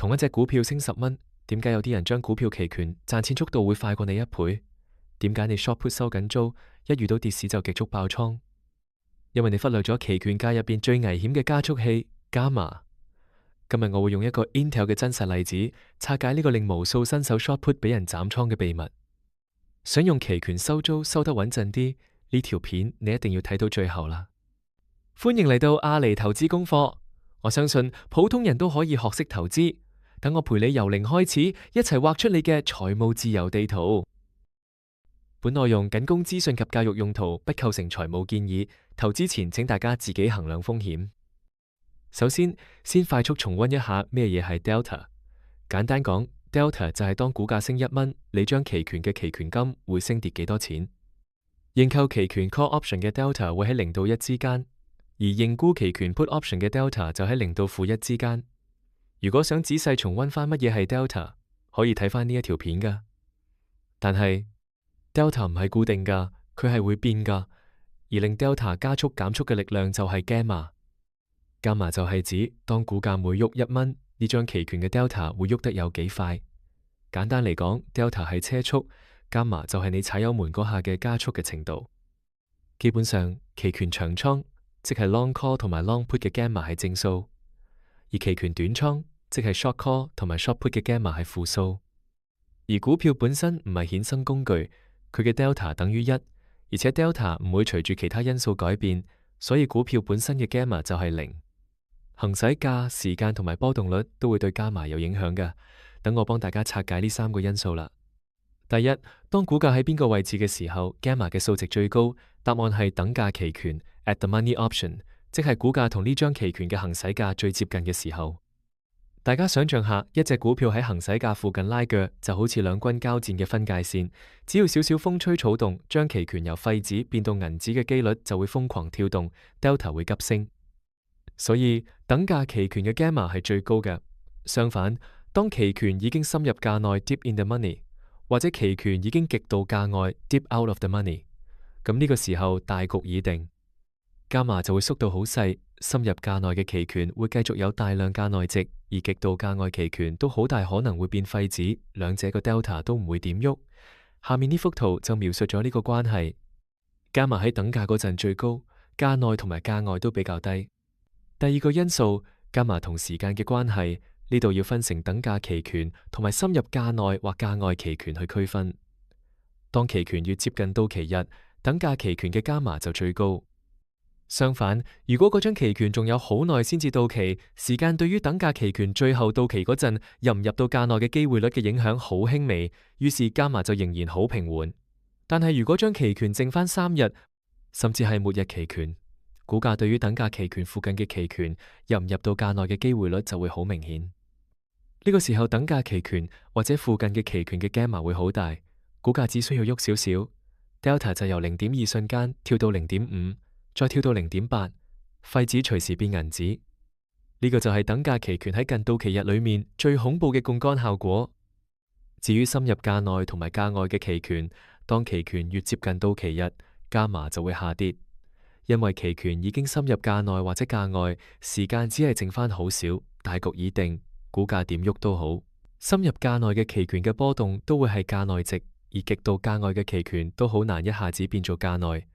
同一隻股票升10蚊，點解有啲人將股票期權賺錢速度會快過你1倍？點解你 short put 收緊租，一遇到跌市就極速爆倉？因為你忽略咗期權界入邊最危險嘅加速器伽馬。今日我會用一個 Intel 嘅真實例子，拆解呢個令無數新手 short put 俾人斬倉嘅秘密。想用期權收租收得穩陣啲，呢條片你一定要睇到最後啦。歡迎嚟到阿尼投資功課，我相信普通人都可以學識投資。等我陪你由零開始，一齊畫出你嘅財務自由地圖。本內容僅供資訊及教育用途，不構成財務建議。投資前請大家自己衡量風險。首先快速重溫一下咩嘢係 Delta。簡單講，Delta 就係當股價升1蚊，你將期權嘅期權金會升跌幾多錢。認購期權 Call Option 嘅 Delta 會喺0到1之間，而認沽期權 Put Option 嘅 Delta 就喺0到-1之間。如果想仔細重溫翻乜嘢係 Delta，可以睇翻呢一條片噶。但係 Delta 唔係固定噶，佢係會變噶。而令 Delta 加速減速嘅力量就係 Gamma。Gamma 就係指當股價每喐1蚊，呢張期權嘅 Delta 會喐得有幾快。簡單嚟講 ，Delta 係車速，Gamma 就係你踩油門嗰下嘅加速嘅程度。基本上，期權長倉即係 Long Call 同埋 Long Put 嘅 Gamma 係正數，而期權短倉即係 Short Call 同埋 Short Put 嘅 Gamma 係負數。而股票本身唔係衍生工具，佢嘅 Delta 等於1。而且 Delta 唔會隨住其他因素改變，所以股票本身嘅 Gamma 就係0。行使價、時間同埋波動率都會對 Gamma 有影響嘅。等我幫大家拆解呢3個因素啦。第一，當股價喺邊個位置嘅時候 ，Gamma 嘅數值最高？答案係等價期權 at the money option， 即係股價同呢張期權嘅行使價最接近嘅時候。大家想象下，一隻股票喺行使價附近拉鋸，就好似兩軍交戰嘅分界線。只要少少風吹草動，將期權由廢紙變到銀紙嘅幾率就會瘋狂跳動 ，Delta 會急升。所以等價期權嘅 Gamma 係最高嘅。相反，當期權已經深入價內 deep in the money， 或者期權已經極度價外 deep out of the money， 咁呢個時候大局已定，Gamma 就會縮到好細。深入價內嘅期權會繼續有大量價內值，而極度價外期權都好大可能會變廢紙，兩者個 Delta 都唔會點喐。下面呢幅圖就描述咗呢個關係。Gamma 喺等價嗰陣最高，價內同埋價外都比較低。第二個因素，Gamma 同時間嘅關係，呢度要分成等價期權同埋深入價內或價外期權去區分。當期權越接近到期日，等價期權嘅 Gamma 就最高。相反，如果嗰張期權仲有好耐先至到期，時間對於等價期權最後到期嗰陣入唔入到價內嘅機會率嘅影響好輕微，於是 Gamma 就仍然好平緩。但係如果張期權剩翻3日，甚至係末日期權，股價對於等價期權附近嘅期權入唔入到價內嘅機會率就會好明顯。呢個時候等價期權或者附近嘅期權嘅 Gamma 會好大，股價只需要喐少少 ，Delta 就由0.2瞬間跳到0.5。再跳到0.8，廢紙隨時變銀紙。呢個就係等價期權喺近到期日裏面最恐怖嘅槓桿效果。至於深入價內同埋價外嘅期權，當期權越接近到期日，Gamma就會下跌，因為期權已經深入價內或者價外，時間只係剩翻好少，大局已定，股價點喐都好。深入價內嘅期權嘅波動都會係價內值，而極度價外嘅期權都好難一下子變做價內。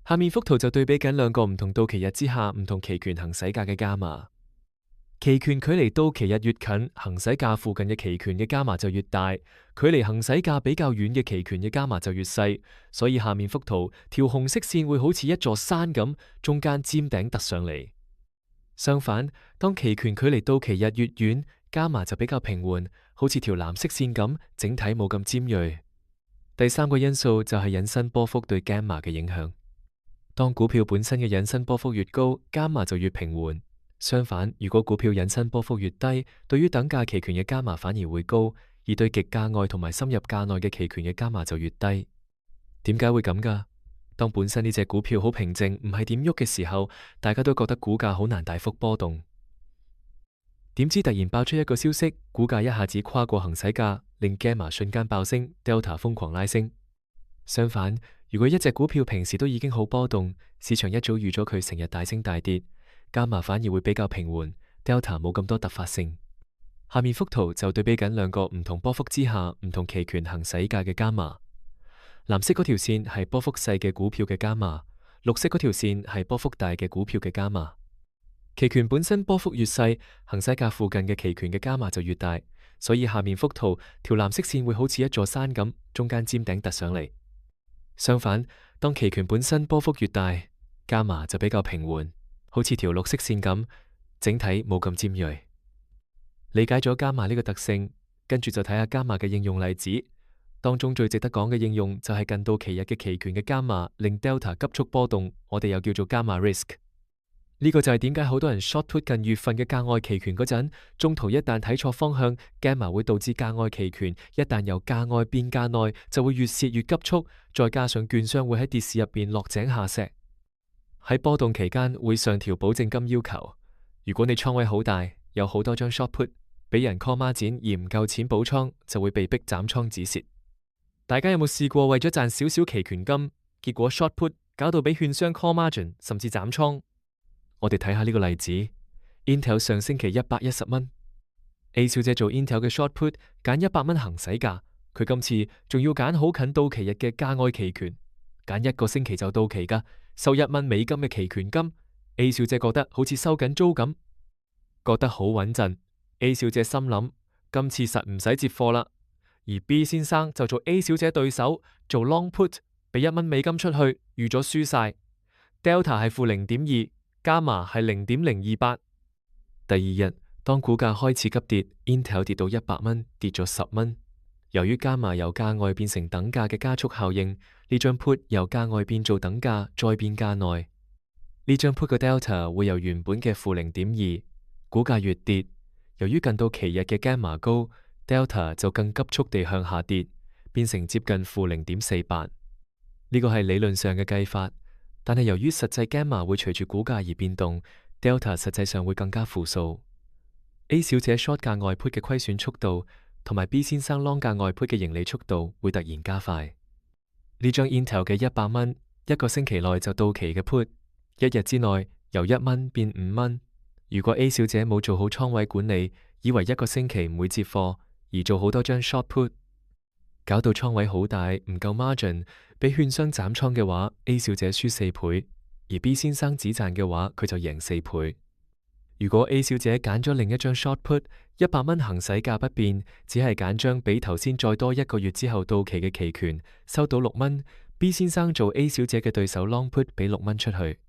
下面幅圖就對比緊兩個唔同到期日之下唔同期權行使價嘅 Gamma。期權距離到期日越近，行使價附近嘅期權嘅 Gamma 就越大；距離行使價比較遠嘅期權嘅 Gamma 就越細。所以下面幅圖條紅色線會好似一座山咁，中間尖頂突上嚟。相反，當期權距離到期日越遠，Gamma 就比較平緩，好似條藍色線咁，整體冇咁尖銳。第3個因素就係引伸波幅對 Gamma 嘅影響。當股票本身嘅引伸波幅越高，Gamma 就越平緩。相反，如果股票引伸波幅越低，對於等價期權嘅 Gamma 反而會高，而對極價外同埋深入價內嘅期權嘅 Gamma 就越低。點解會咁㗎？當本身呢隻股票好平靜，唔係點喐嘅時候，大家都覺得股價好難大幅波動。點知突然爆出一個消息，股價一下子跨過行使價，令 Gamma 瞬間爆升 ，Delta 瘋狂拉升。相反，如果一隻股票平時都已經好波動，市場一早預咗佢成日大升大跌，Gamma反而會比較平緩 ，Delta 冇咁多突發性。下面幅圖就對比緊兩個唔同波幅之下唔同期權行使價嘅加碼。藍色嗰條線係波幅細嘅股票嘅加碼，綠色嗰條線係波幅大嘅股票嘅加碼。期權本身波幅越細，行使價附近嘅期權嘅加碼就越大，所以下面幅圖條藍色線會好似一座山咁，中間尖頂突上嚟。相反，當期權本身波幅越大，加碼就比較平緩，好似條綠色線咁，整體冇咁尖銳。理解咗加碼呢個特性，跟住就睇下加碼嘅應用例子。當中最值得講嘅應用就係近到期日嘅期權嘅加碼令 Delta 急速波動，我哋又叫做加碼 risk。呢個就係點解好多人 short put 近月份嘅價外期權嗰陣，中途一旦睇錯方向，加碼會導致價外期權一旦由價外變價內，就會越蝕越急速，再加上券商會喺跌市入邊落井下石。喺波動期間會上調保證金要求，如果你倉位好大，有好多張 short put，俾人 call 孖展而唔夠錢補倉，就會被逼斬倉止蝕。大家有冇試過為咗賺少少期權金，結果 short put 搞到俾券商 call margin 甚至斬倉？我哋睇下呢個例子 ，Intel 上星期110蚊 ，A 小姐做 Intel 嘅 short put 揀100蚊行使價，佢今次仲要揀好近到期日嘅價外期權，揀一個星期就到期噶，收1蚊美金嘅期權金。A 小姐覺得好似收緊租咁，覺得好穩陣。A 小姐心諗今次實唔使接貨啦，而 B 先生就做 A 小姐對手做 long put， 俾1蚊美金出去，預咗輸晒。Delta 係負0.2，加碼係0.028。第二日當股價開始急跌 ，Intel 跌到100蚊，跌咗10蚊。由於加碼由價外變成等價嘅加速效應，呢張 put 由價外變做等價，再變價內。呢張 put 嘅 Delta 會由原本嘅負0.2，股價越跌，由於近到期日嘅加碼高 ，Delta 就更急速地向下跌，變成接近負0.48。呢個係理論上嘅計法，但係由於實際加碼會隨住股價而變動 ，Delta 實際上會更加負數。A 小姐 short 價外 put 嘅虧損速度，同埋 B 先生 long 價外 put 嘅盈利速度會突然加快。呢張 Intel 嘅100蚊，一個星期內就到期嘅 put， 一日之內由1蚊變5蚊。如果 A 小姐冇做好倉位管理，以為一個星期唔會接貨，而做好多張 short put， 搞到倉位好大，唔夠 margin， 俾券商斬倉嘅話 ，A 小姐輸4倍，而 B 先生只賺嘅話，佢就贏4倍。如果 A 小姐揀咗另一張 short put， 100蚊行使價不變，只係揀張比頭先再多1個月之後到期嘅期權，收到6蚊。B 先生做 A 小姐嘅對手 long put 俾6蚊出去。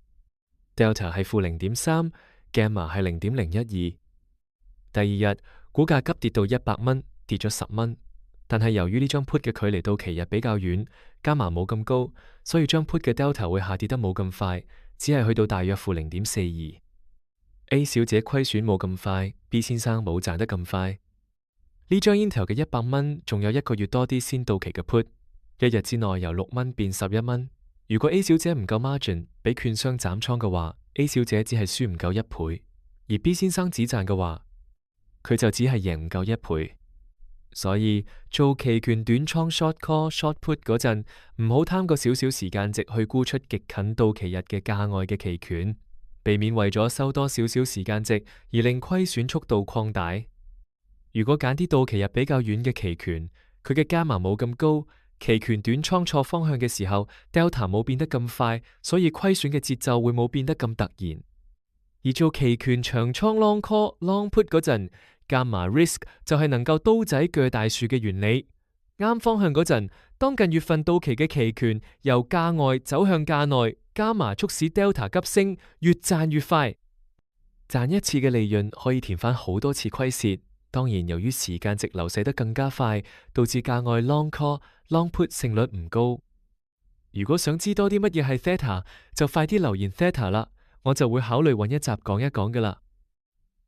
Delta 係負0.3， Gamma 係0.012。第二日股價急跌到100蚊，跌咗10蚊。但係由於呢張 put 嘅距離到期日比較遠，Gamma冇咁高，所以張 put 嘅 Delta 會下跌得冇咁快，只係去到大約負0.42。A 小姐虧損冇咁快 ，B 先生冇賺得咁快。呢張 Intel 嘅100蚊仲有1個月多啲先到期嘅 put， 一日之內由6蚊變11蚊。如果 A 小姐唔夠 margin， 俾券商斬倉嘅話 ，A 小姐只係輸唔夠1倍，而 B 先生只賺嘅話，佢就只係贏唔夠1倍。所以做期權短倉 short call、short put 嗰陣，唔好貪個少少時間值去沽出極近到期日嘅價外嘅期權。避免為咗收多少少時間值而令虧損速度擴大。如果揀啲到期日比較遠嘅期權，佢嘅加碼冇咁高，期權短倉錯方向嘅時候 ，Delta 冇變得咁快，所以虧損嘅節奏會冇變得咁突然。而做期權長倉 long call、long put 嗰陣，加碼 risk 就係能夠刀仔鋸大樹嘅原理。啱方向嗰陣，當近月份到期嘅期權由價外走向價內，加碼促使 Delta 急升，越賺越快。賺一次嘅利潤可以填翻好多次虧蝕。當然，由於時間值流逝得更加快，導致價外 long call、long put 勝率唔高。如果想知多啲乜嘢係 Theta， 就快啲留言 Theta 啦，我就會考慮揾一集講一講噶啦。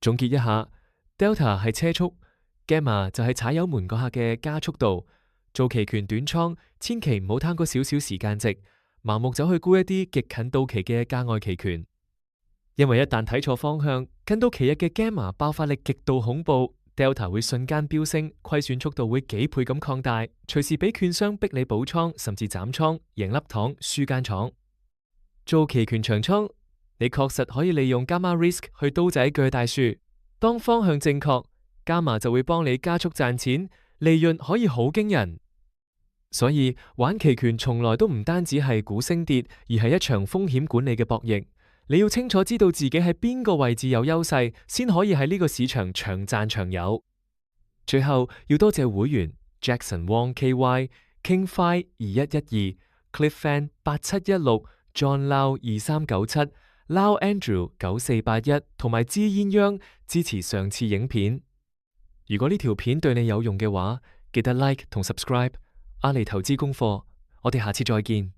總結一下 ，Delta 係車速 ，Gamma 就係踩油門嗰下嘅加速度。做期權短倉，千祈唔好貪嗰少少時間值，盲目走去沽一啲極近到期嘅價外期權，因為一旦睇錯方向，近到期日嘅 Gamma 爆發力極度恐怖 ，Delta 會瞬間飆升，虧損速度會幾倍咁擴大，隨時俾券商逼你補倉，甚至斬倉，贏粒糖，輸間廠。做期權長倉，你確實可以利用 Gamma Risk 去刀仔鋸大樹，當方向正確，加碼就會幫你加速賺錢，利潤可以好驚人。所以玩期權從來都唔單止係股升跌，而係一場風險管理嘅博弈。你要清楚知道自己喺邊個位置有優勢，先可以喺呢個市場長賺長有。最後要多謝會員 Jackson Wong KY、King Fai 2112、Cliff Fan 8716、John Lau 2397、Lau Andrew 9481同埋支鴛鴦支持上次影片。如果呢條片對你有用嘅話，記得 like 同 subscribe。阿里投資功課，我哋下次再見。